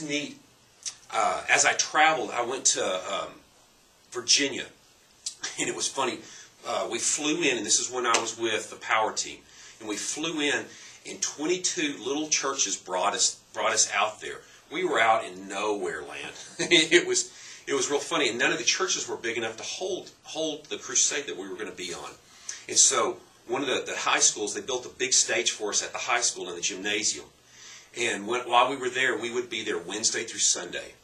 Neat. As I traveled, I went to Virginia, and it was funny. We flew in, and this is when I was with the power team, and we flew in, and 22 little churches brought us out there. We were out in nowhere land. It was real funny, and none of the churches were big enough to hold the crusade that we were going to be on. And so one of the high schools, they built a big stage for us at the high school in the gymnasium. And while we were there, we would be there Wednesday through Sunday.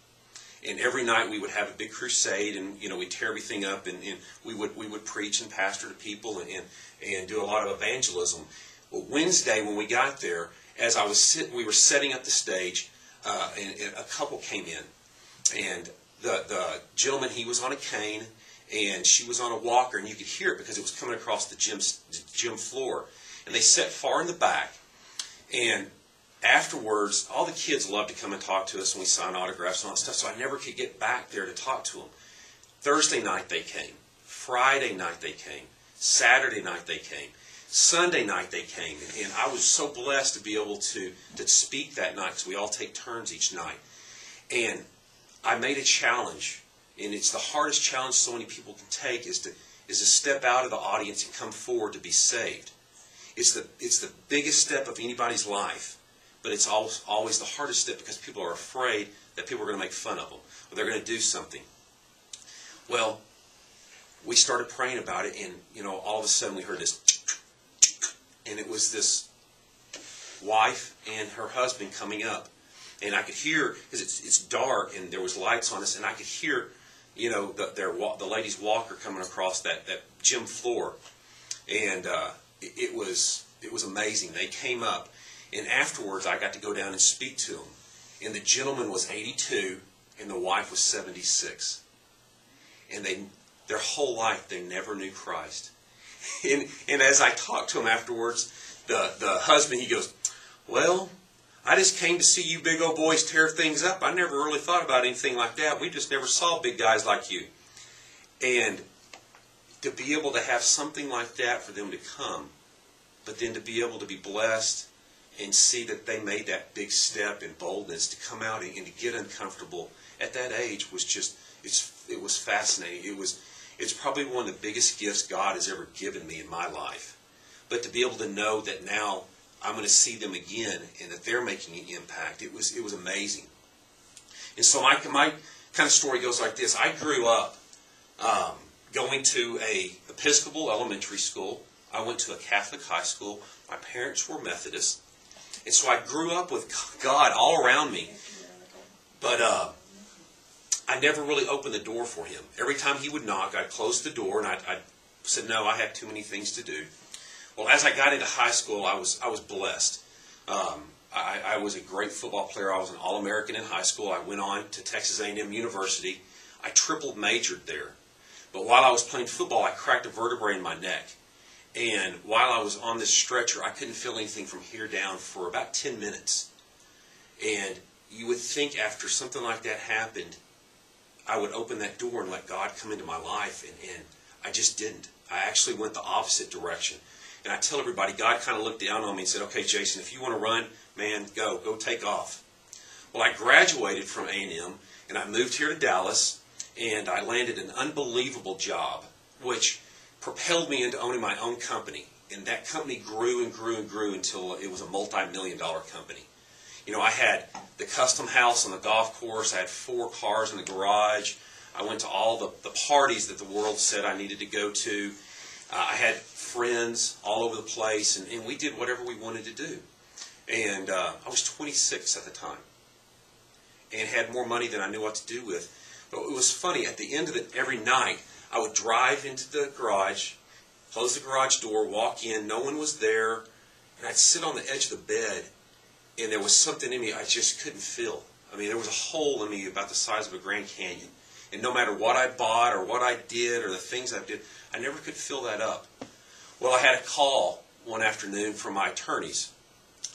And every night we would have a big crusade, and we'd tear everything up, and we would preach and pastor to people and do a lot of evangelism. Well, Wednesday when we got there, as we were setting up the stage, and a couple came in, and the gentleman, he was on a cane, and she was on a walker, and you could hear it because it was coming across the gym floor. And they sat far in the back, and afterwards, all the kids loved to come and talk to us, and we signed autographs and all that stuff, so I never could get back there to talk to them. Thursday night they came. Friday night they came. Saturday night they came. Sunday night they came. And I was so blessed to be able to speak that night, because we all take turns each night. And I made a challenge, and it's the hardest challenge so many people can take, is to step out of the audience and come forward to be saved. It's the biggest step of anybody's life. But it's always the hardest step, because people are afraid that people are going to make fun of them, or they're going to do something. Well, we started praying about it, and all of a sudden we heard this, and it was this wife and her husband coming up, and I could hear, because it's dark and there was lights on us, and I could hear, the lady's walker coming across that gym floor, and it was amazing. They came up. And afterwards, I got to go down and speak to them. And the gentleman was 82, and the wife was 76. And their whole life, they never knew Christ. And as I talked to him afterwards, the husband, he goes, "Well, I just came to see you big old boys tear things up. I never really thought about anything like that. We just never saw big guys like you." And to be able to have something like that for them to come, but then to be able to be blessed and see that they made that big step in boldness to come out and to get uncomfortable at that age was just, it was fascinating. It's probably one of the biggest gifts God has ever given me in my life. But to be able to know that now I'm going to see them again and that they're making an impact, it was amazing. And so my kind of story goes like this. I grew up going to a Episcopal elementary school. I went to a Catholic high school. My parents were Methodists. And so I grew up with God all around me. But I never really opened the door for Him. Every time He would knock, I'd close the door, and I said, "No, I have too many things to do." Well, as I got into high school, I was blessed. I was a great football player. I was an All-American in high school. I went on to Texas A&M University. I triple majored there. But while I was playing football, I cracked a vertebrae in my neck. And while I was on this stretcher, I couldn't feel anything from here down for about 10 minutes. And you would think after something like that happened, I would open that door and let God come into my life. And I just didn't. I actually went the opposite direction. And I tell everybody, God kind of looked down on me and said, "Okay, Jason, if you want to run, man, go take off." Well, I graduated from A&M, and I moved here to Dallas, and I landed an unbelievable job, which propelled me into owning my own company. And that company grew and grew and grew until it was a multi-million-dollar company. I had the custom house on the golf course. I had 4 cars in the garage. I went to all the parties that the world said I needed to go to. I had friends all over the place, and we did whatever we wanted to do. And I was 26 at the time and had more money than I knew what to do with. But it was funny. At the end of it, every night, I would drive into the garage, close the garage door, walk in, no one was there, and I'd sit on the edge of the bed, and there was something in me I just couldn't feel. I mean, there was a hole in me about the size of a Grand Canyon. And no matter what I bought or what I did or the things I did, I never could fill that up. Well, I had a call one afternoon from my attorneys,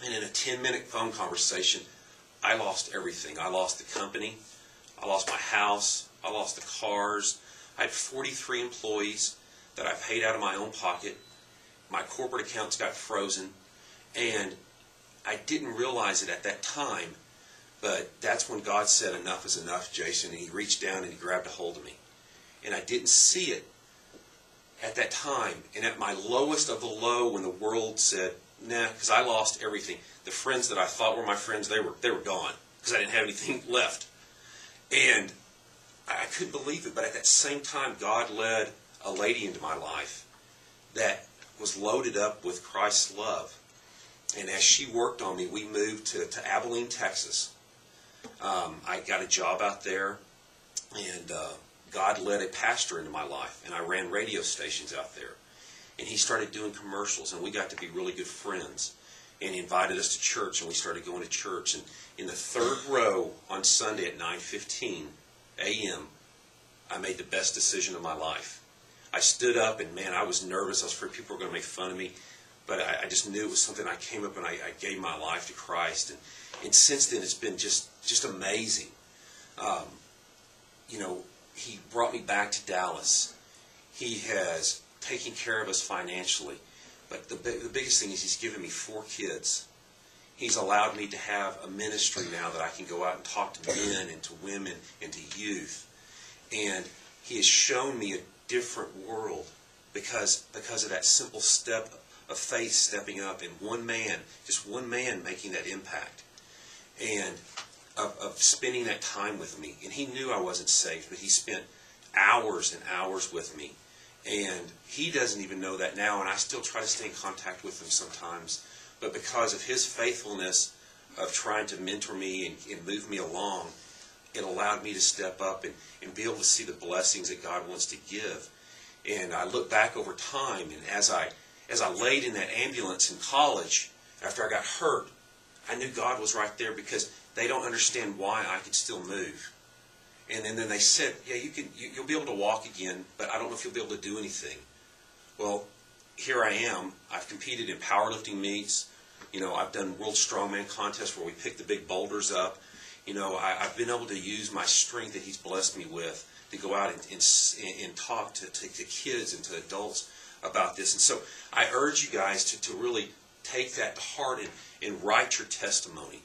and in a 10-minute phone conversation, I lost everything. I lost the company, I lost my house, I lost the cars. I had 43 employees that I paid out of my own pocket. My corporate accounts got frozen. And I didn't realize it at that time, But that's when God said, enough is enough, Jason, and he reached down and he grabbed a hold of me. And I didn't see it at that time. And at my lowest of the low, when the world said, nah, because I lost everything. The friends that I thought were my friends, they were gone, because I didn't have anything left. And I couldn't believe it. But at that same time, God led a lady into my life that was loaded up with Christ's love. And as she worked on me, we moved to Abilene, Texas. I got a job out there, and God led a pastor into my life, and I ran radio stations out there. And he started doing commercials, and we got to be really good friends. And he invited us to church, and we started going to church. And in the third row on Sunday at 9:15 a.m., I made the best decision of my life. I stood up, and man, I was nervous. I was afraid people were going to make fun of me. But I just knew it was something. I came up and I gave my life to Christ. And since then, it's been just amazing. He brought me back to Dallas. He has taken care of us financially. But the biggest thing is he's given me 4 kids. He's allowed me to have a ministry now that I can go out and talk to men and to women and to youth. And he has shown me a different world because of that simple step of faith, stepping up, and just one man making that impact, and of spending that time with me. And he knew I wasn't saved, but he spent hours and hours with me. And he doesn't even know that now, and I still try to stay in contact with him sometimes. But because of his faithfulness of trying to mentor me and move me along, it allowed me to step up and be able to see the blessings that God wants to give. And I look back over time, and as I laid in that ambulance in college after I got hurt, I knew God was right there, because they don't understand why I could still move. And then they said, yeah, you'll be able to walk again, but I don't know if you'll be able to do anything. Well, here I am. I've competed in powerlifting meets. I've done World Strongman contests where we pick the big boulders up. I've been able to use my strength that he's blessed me with to go out and talk to kids and to adults about this. And so I urge you guys to really take that to heart and write your testimony.